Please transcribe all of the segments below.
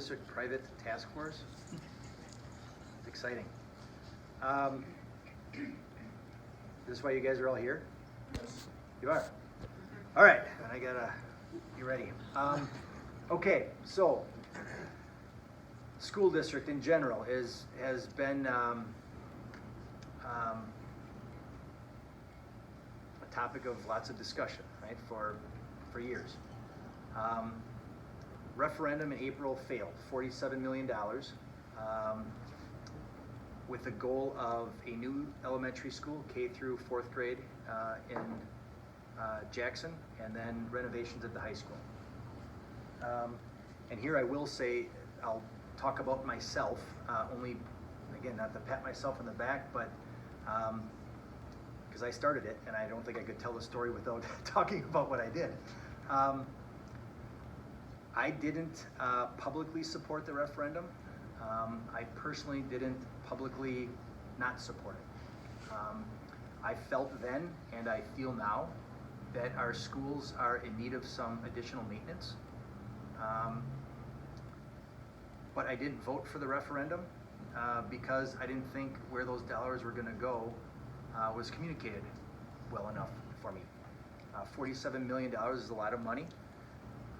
district private task force. It's exciting. This is why you guys are all here? Yes. You are? All right, and I gotta be ready. Okay, so school district in general has been a topic of lots of discussion, right, for years. Referendum in April failed, $47 million, with the goal of a new elementary school, K through fourth grade, in Jackson, and then renovations at the high school. And here I will say, I'll talk about myself, only, again, not to pat myself on the back, but because I started it, and I don't think I could tell the story without talking about what I did. I didn't publicly support the referendum. I personally didn't publicly not support it. I felt then, and I feel now, that our schools are in need of some additional maintenance. But I didn't vote for the referendum because I didn't think where those dollars were gonna go was communicated well enough for me. $47 million is a lot of money.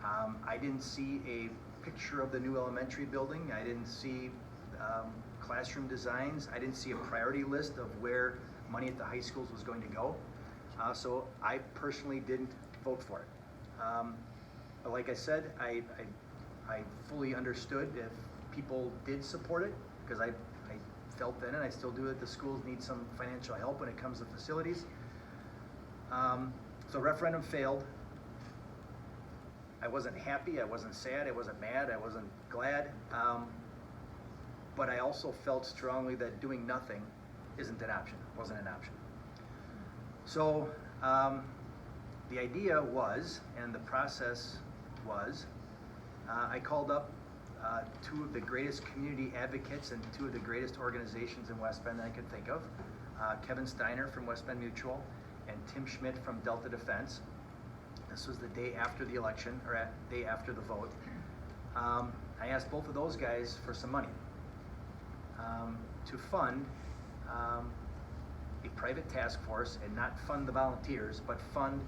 I didn't see a picture of the new elementary building. I didn't see classroom designs. I didn't see a priority list of where money at the high schools was going to go. So I personally didn't vote for it. But like I said, I fully understood if people did support it, because I felt then, and I still do, that the schools need some financial help when it comes to facilities. So referendum failed. I wasn't happy, I wasn't sad, I wasn't mad, I wasn't glad. But I also felt strongly that doing nothing isn't an option, wasn't an option. So the idea was, and the process was, I called up two of the greatest community advocates and two of the greatest organizations in West Bend that I could think of, Kevin Steiner from West Bend Mutual and Tim Schmidt from Delta Defense. This was the day after the election, or day after the vote. I asked both of those guys for some money to fund a private task force, and not fund the volunteers, but fund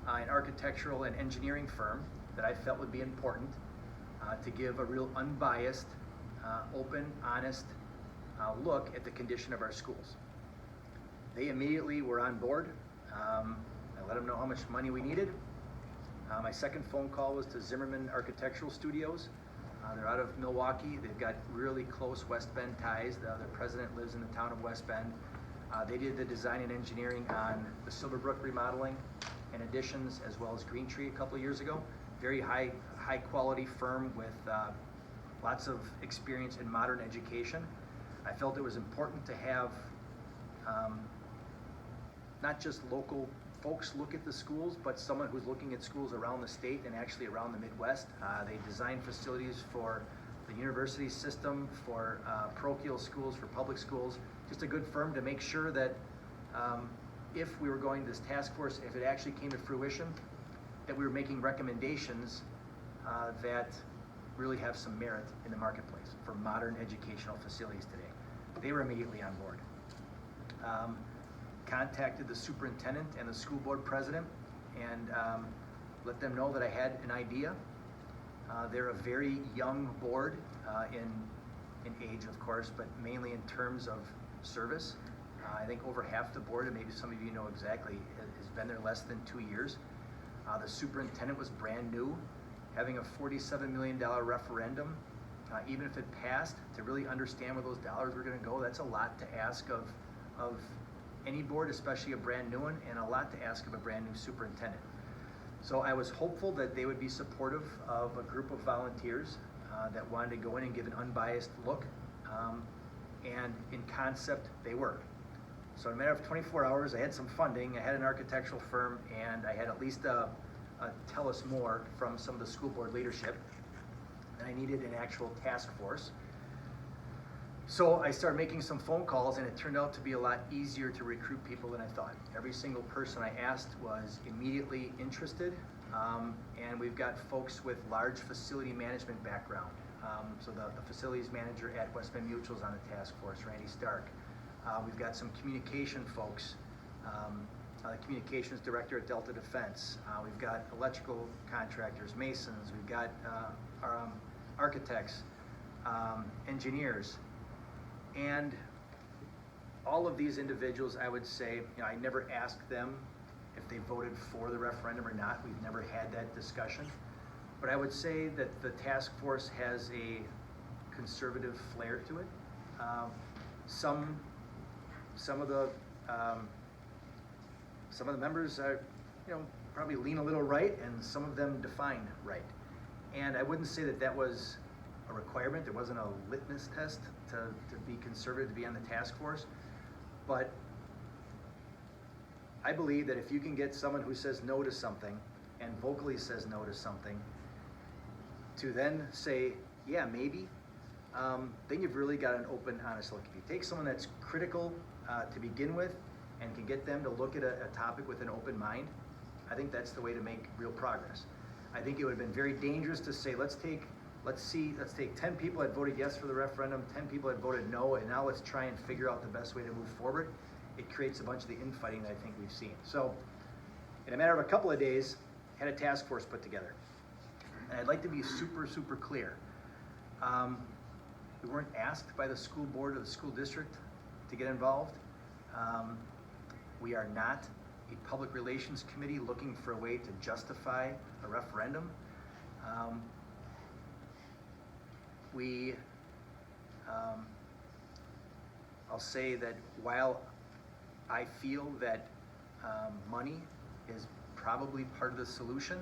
an architectural and engineering firm that I felt would be important to give a real unbiased, open, honest look at the condition of our schools. They immediately were on board. I let them know how much money we needed. My second phone call was to Zimmerman Architectural Studios. They're out of Milwaukee. They've got really close West Bend ties. Their president lives in the town of West Bend. They did the design and engineering on the Silverbrook remodeling and additions, as well as Green Tree a couple of years ago. Very high quality firm with lots of experience in modern education. I felt it was important to have not just local folks look at the schools, but someone who's looking at schools around the state and actually around the Midwest. They design facilities for the university system, for parochial schools, for public schools. Just a good firm to make sure that if we were going to this task force, if it actually came to fruition, that we were making recommendations that really have some merit in the marketplace for modern educational facilities today. They were immediately on board. Contacted the superintendent and the school board president and let them know that I had an idea. They're a very young board in age, of course, but mainly in terms of service. I think over half the board, and maybe some of you know exactly, has been there less than 2 years. The superintendent was brand new. Having a $47 million referendum, even if it passed, to really understand where those dollars were going to go, that's a lot to ask of any board, especially a brand new one, and a lot to ask of a brand new superintendent. So I was hopeful that they would be supportive of a group of volunteers that wanted to go in and give an unbiased look, and in concept, they were. So in a matter of 24 hours, I had some funding, I had an architectural firm, and I had at least a tell us more from some of the school board leadership, and I needed an actual task force. So I started making some phone calls, and it turned out to be a lot easier to recruit people than I thought. Every single person I asked was immediately interested, and we've got folks with large facility management background, So the facilities manager at West Bend Mutual is on the task force, Randy Stark. We've got some communication folks, the communications director at Delta Defense. We've got electrical contractors, masons. We've got our architects, engineers, and all of these individuals, I would say, I never asked them if they voted for the referendum or not. We've never had that discussion. But I would say that the task force has a conservative flair to it. Some of the members are, probably lean a little right, and some of them define right. And I wouldn't say that that was a requirement. There wasn't a litmus test to be conservative, to be on the task force. But I believe that if you can get someone who says no to something and vocally says no to something, to then say, yeah, maybe, then you've really got an open, honest look. If you take someone that's critical to begin with and can get them to look at a topic with an open mind, I think that's the way to make real progress. I think it would have been very dangerous to say, let's take 10 people that voted yes for the referendum, 10 people that voted no, and now let's try and figure out the best way to move forward. It creates a bunch of the infighting that I think we've seen. So, in a matter of a couple of days, had a task force put together. And I'd like to be super, super clear. We weren't asked by the school board or the school district to get involved. We are not a public relations committee looking for a way to justify a referendum. I'll say that while I feel that money is probably part of the solution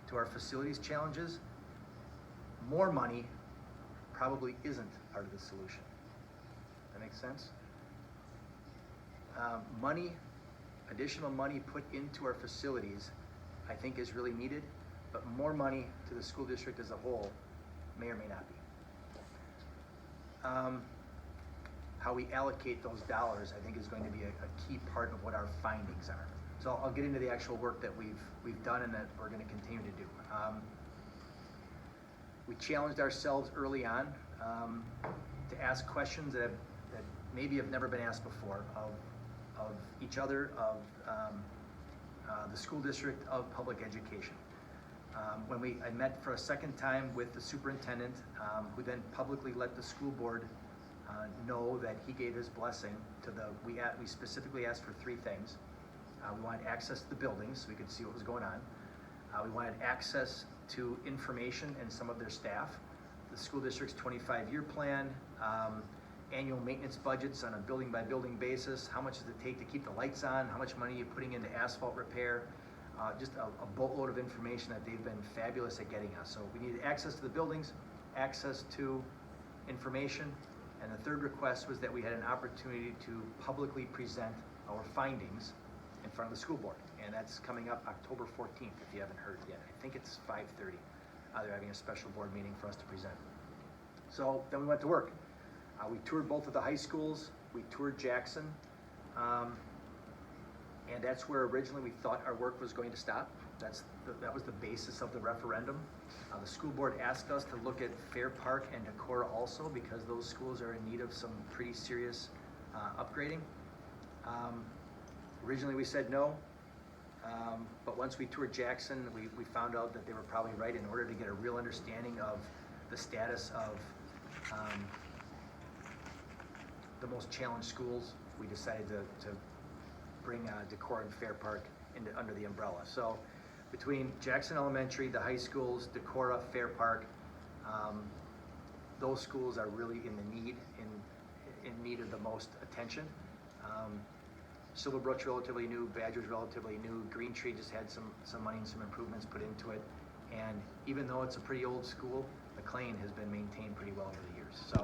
to our facilities challenges, more money probably isn't part of the solution. That makes sense? Additional money put into our facilities, I think is really needed, but more money to the school district as a whole may or may not be. How we allocate those dollars, I think, is going to be a key part of what our findings are. So I'll get into the actual work that we've done and that we're going to continue to do. We challenged ourselves early on to ask questions that maybe have never been asked before of each other, of the school district, of public education. When I met for a second time with the superintendent, who then publicly let the school board know that he gave his blessing to we specifically asked for three things. We wanted access to the buildings so we could see what was going on. We wanted access to information and some of their staff, the school district's 25-year plan, annual maintenance budgets on a building by building basis, how much does it take to keep the lights on, how much money are you putting into asphalt repair, just a boatload of information that they've been fabulous at getting us. So we needed access to the buildings, access to information, and the third request was that we had an opportunity to publicly present our findings in front of the school board. And that's coming up October 14th, if you haven't heard yet. I think it's 5:30. They're having a special board meeting for us to present. So then we went to work. We toured both of the high schools. We toured Jackson. And that's where originally we thought our work was going to stop. That was the basis of the referendum. The school board asked us to look at Fair Park and Decorah also, because those schools are in need of some pretty serious upgrading. Originally we said no, but once we toured Jackson, we found out that they were probably right. In order to get a real understanding of the status of the most challenged schools, we decided to bring Decorah and Fair Park under the umbrella. So between Jackson Elementary, the high schools, Decorah, Fair Park, those schools are really in need of the most attention. Silverbrook's relatively new, Badger's relatively new, Green Tree just had some money and some improvements put into it. And even though it's a pretty old school, McLean has been maintained pretty well over the years. So